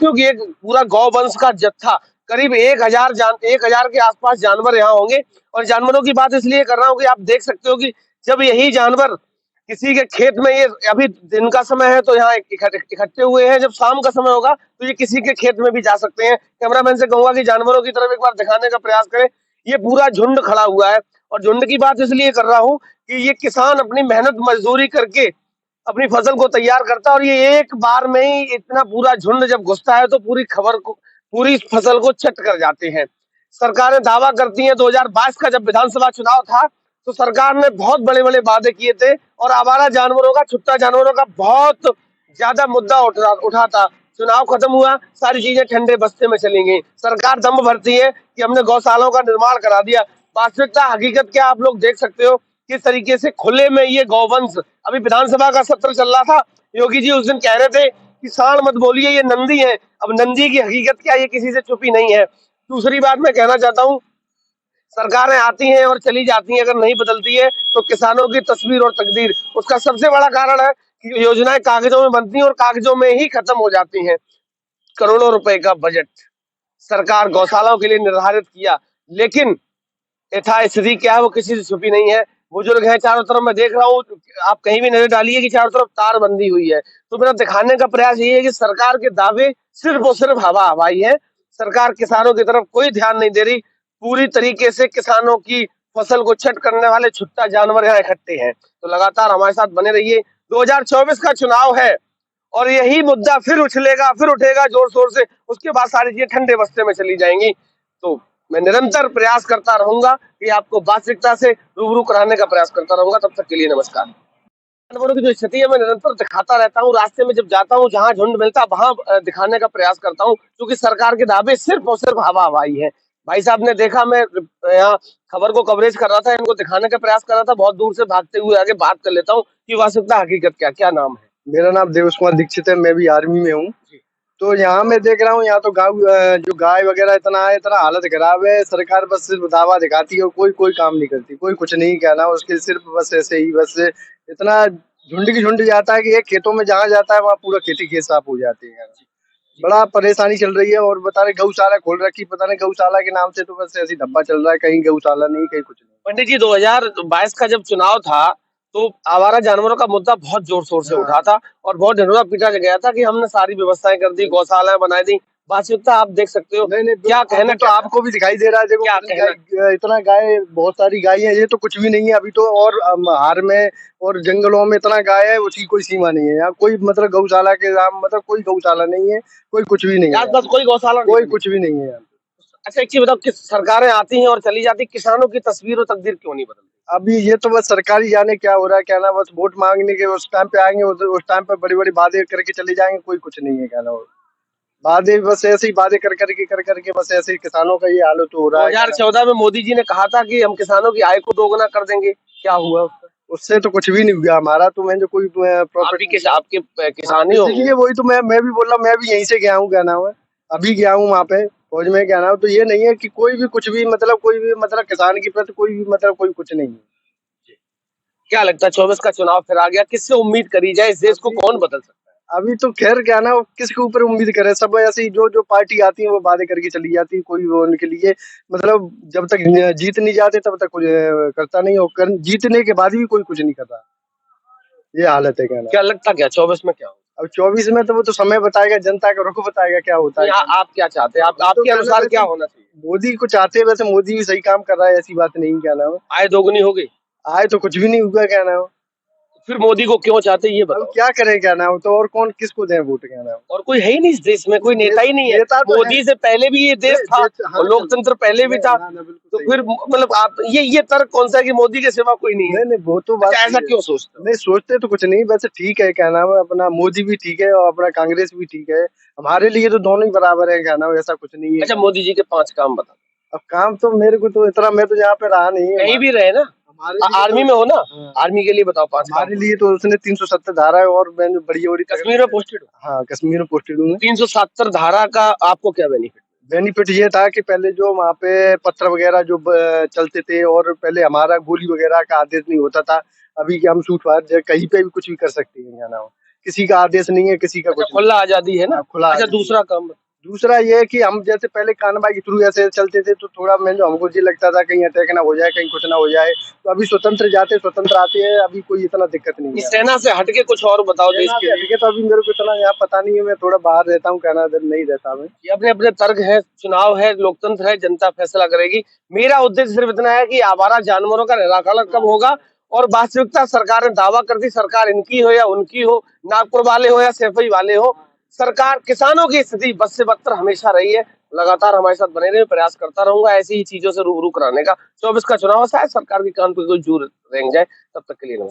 सकते हो कि एक पूरा गौवंश का जत्था करीब 1000 के आसपास जानवर यहाँ होंगे। और जानवरों की बात इसलिए कर रहा हूँ कि आप देख सकते हो कि जब यही जानवर किसी के खेत में, ये अभी दिन का समय है तो यहाँ इकट्ठे हुए हैं, जब शाम का समय होगा तो ये किसी के खेत में भी जा सकते हैं। कैमरामैन से कहूंगा कि जानवरों की तरफ एक बार दिखाने का प्रयास करें। ये पूरा झुंड खड़ा हुआ है, और झुंड की बात इसलिए कर रहा हूँ कि ये किसान अपनी मेहनत मजदूरी करके अपनी फसल को तैयार करता है, और ये एक बार में ही इतना पूरा झुंड जब घुसता है तो पूरी फसल को चट कर जाते हैं। सरकारें दावा करती हैं, 2022 का जब विधानसभा चुनाव था तो सरकार ने बहुत बड़े-बड़े वादे किए थे, और आवारा जानवरों का, छुट्टा जानवरों का बहुत ज्यादा मुद्दा उठा था। चुनाव खत्म हुआ, सारी चीजें ठंडे बस्ते में चली गई। सरकार दम भरती है कि हमने गौशालाओं का निर्माण करा दिया। वास्तविकता हकीकत क्या आप लोग देख सकते हो, किस तरीके से खुले में ये गौवंश, अभी विधानसभा का सत्र चल रहा था, योगी जी उस दिन कह रहे थे कि सांड मत बोलिए, ये नंदी है। अब नंदी की हकीकत क्या, ये किसी से छुपी नहीं है। दूसरी बात मैं कहना चाहता हूँ, सरकारें आती हैं और चली जाती हैं, अगर नहीं बदलती है तो किसानों की तस्वीर और तकदीर, उसका सबसे बड़ा कारण है कि योजनाएं कागजों में बनती हैं और कागजों में ही खत्म हो जाती हैं। करोड़ों रुपए का बजट सरकार गौशालाओं के लिए निर्धारित किया, लेकिन यथास्थिति क्या है वो किसी से छुपी नहीं है। बुजुर्ग हैं चारों तरफ, मैं देख रहा हूँ, आप कहीं भी नजर डालिए कि चारों तरफ तार बंदी हुई है। तो मेरा दिखाने का प्रयास ये है कि सरकार के दावे सिर्फ और सिर्फ हवा हवाई है। सरकार किसानों की तरफ कोई ध्यान नहीं दे रही। पूरी तरीके से किसानों की फसल को छट करने वाले छुट्टा जानवर यहाँ इकट्ठे हैं। तो लगातार हमारे साथ बने रहिए। 2024 का चुनाव है और यही मुद्दा फिर उछलेगा, फिर उठेगा जोर शोर से, उसके बाद सारी चीजें ठंडे बस्ते में चली जाएंगी। तो मैं निरंतर प्रयास करता रहूंगा कि आपको वास्तविकता से रूबरू कराने का प्रयास करता रहूंगा। तब तक के लिए नमस्कार। जानवरों की जो स्थिति है मैं निरंतर दिखाता रहता हूँ, रास्ते में जब जाता हूँ जहाँ झुंड मिलता है वहां दिखाने का प्रयास करता हूँ, क्योंकि सरकार के दावे सिर्फ और सिर्फ हवा हवाई है। भाई साहब ने देखा, मैं यहाँ खबर को कवरेज कर रहा था, इनको दिखाने का प्रयास कर रहा था, बहुत दूर से भागते हुए आगे बात कर लेता हूँ कि वास्तविकता हकीकत क्या नाम है। मेरा नाम देवेश कुमार दीक्षित है, मैं भी आर्मी में हूँ। तो यहाँ मैं देख रहा हूँ, यहाँ तो जो गाय वगैरह इतना है, इतना हालत खराब है। सरकार बस सिर्फ दावा दिखाती है और कोई काम नहीं करती, कोई कुछ नहीं कहना उसके, सिर्फ बस ऐसे ही बस इतना झुंड की झुंड जाता है कि एक खेतों में जहाँ जाता है वहाँ पूरा खेत साफ हो जाते हैं। बड़ा परेशानी चल रही है। और बता रहे गौशाला खोल रखी, पता नहीं गौशाला के नाम से तो बस ऐसी धब्बा चल रहा है, कहीं गौशाला नहीं, कहीं कुछ नहीं। पंडित जी, 2022 का जब चुनाव था तो आवारा जानवरों का मुद्दा बहुत जोर शोर से उठा था और बहुत ढिंढोरा पीटा गया था कि हमने सारी व्यवस्थाएं कर दी, गौशालाएं बनाई दी। वास्तविकता आप देख सकते हो। नहीं, क्या कहना, तो आपको भी दिखाई दे रहा है। देखो क्या कहना, इतना गाय, बहुत सारी गाय है, ये तो कुछ भी नहीं है अभी तो। और हार में और जंगलों में इतना गाय है, उसकी कोई सीमा नहीं है। यहाँ कोई मतलब गौशाला के नाम मतलब कोई गौशाला नहीं है, कोई कुछ भी नहीं है, बस कोई गौशाला कोई कुछ भी नहीं है। अच्छा एक चीज बताओ, किस सरकारें आती हैं और चली जाती, किसानों की तस्वीर और तकदीर क्यों नहीं बदलती? अभी ये तो बस सरकारी जाने क्या हो रहा है, क्या ना, बस वोट मांगने के उस टाइम पे आएंगे, उस टाइम पे बड़ी बड़ी वादे करके चले जाएंगे, कोई कुछ नहीं है, क्या ना। वादे बस ऐसे ही वादे कर करके बस ऐसे ही किसानों का ये हालत हो रहा है। 2014 में मोदी जी ने कहा था कि हम किसानों की आय को दोगुना कर देंगे, क्या हुआ उसका? उससे तो कुछ भी नहीं हुआ हमारा। तो मैं जो कोई प्रॉफिट आपके किसान ही हो, वही तो मैं भी बोल रहा हूँ, मैं भी यहीं से गया हूँ, क्या नाम है, अभी गया हूँ वहाँ पे फौज में, क्या नाम। तो ये नहीं है कि कोई भी कुछ भी मतलब, कोई भी मतलब किसान के प्रति कोई भी मतलब कोई कुछ नहीं है। क्या लगता है 24 का चुनाव फिर आ गया, किससे उम्मीद करी जाए, इस देश को कौन बदल सकता है? अभी तो खैर क्या ना, किसके ऊपर उम्मीद करे, सब ऐसे ही जो पार्टी आती है वो वादे करके चली जाती है। कोई वो उनके लिए मतलब जब तक जीत नहीं जाते तब तक कुछ करता नहीं, और जीतने के बाद भी कोई कुछ नहीं करता। ये हालत है, क्या लगता, क्या 24 में क्या होगा? अब 24 में तो वो तो समय बताएगा, जनता का रुख बताएगा क्या होता है। आप क्या चाहते हैं, आपके अनुसार क्या होना चाहिए? मोदी को चाहते हैं, वैसे मोदी भी सही काम कर रहा है, ऐसी बात नहीं, क्या नाम। आय दोगुनी हो गई, आय तो कुछ भी नहीं हुआ, क्या नाम। फिर मोदी को क्यों चाहते ये बताओ? क्या करें, क्या नाम, तो और कौन किसको दें वोट, क्या नाम। और कोई है ही नहीं इस देश में, कोई नेता ही नहीं है। मोदी से पहले भी ये देश था और लोकतंत्र पहले भी था। तो फिर मतलब आप ये तर्क कौन सा है कि मोदी के सिवा कोई नहीं है? नहीं, वो तो बात ऐसा क्यों सोचते हो? नहीं, सोचते तो कुछ नहीं, वैसे ठीक है, क्या नाम है, अपना मोदी भी ठीक है और अपना कांग्रेस भी ठीक है। हमारे लिए तो दोनों ही बराबर है, क्या नाम, ऐसा कुछ नहीं है। अच्छा, मोदी जी के 5 काम बता। अब काम तो मेरे को तो इतना, मैं तो यहाँ पे रहा नहीं, कहीं भी रहे ना, आर्मी में हो ना, आर्मी के लिए बताओ 5 काम। हमारे लिए तो उसने 370 धारा है, और मैंने बड़ी कश्मीर में पोस्टेड हो? हाँ, कश्मीर में पोस्टेड हूँ। 370 धारा का आपको क्या बेनिफिट ये था कि पहले जो वहाँ पे पत्र वगैरह जो चलते थे, और पहले हमारा गोली वगैरह का आदेश नहीं होता था। अभी कि हम सूट फायर कहीं पे भी कुछ भी कर सकते हैं, क्या नाम, किसी का आदेश नहीं है, किसी का अच्छा, कुछ नहीं। खुला आजादी है ना। खुला अच्छा, आजादी। दूसरा काम दूसरा ये है कि हम जैसे पहले कानबाई के थ्रू ऐसे चलते थे तो थोड़ा मैं जो हमको ये लगता था कहीं अटैक ना हो जाए, कहीं कुछ ना हो जाए, तो अभी स्वतंत्र जाते स्वतंत्र आते हैं, अभी कोई इतना दिक्कत नहीं इस है। सेना से हटके कुछ और बताओ देश सेना के से लिए। हटके तो अभी मेरे को इतना यहाँ पता नहीं है, मैं थोड़ा बाहर रहता हूँ, कहना नहीं रहता मैं। ये अपने अपने तर्क है, चुनाव है, लोकतंत्र है, जनता फैसला करेगी। मेरा उद्देश्य सिर्फ इतना है कि आवारा जानवरों का निराकरण कब होगा, और वास्तविकता सरकार ने दावा कर दी, सरकार इनकी हो या उनकी हो, नागपुर वाले हो या सैफई वाले हो, सरकार किसानों की स्थिति बद से बदतर हमेशा रही है। लगातार हमारे साथ बने रहे, प्रयास करता रहूंगा ऐसी ही चीजों से रूबरू कराने का। 24 का चुनाव है, शायद सरकार के कान पे कोई जूर रेंग जाए। तब तक के लिए नमस्कार।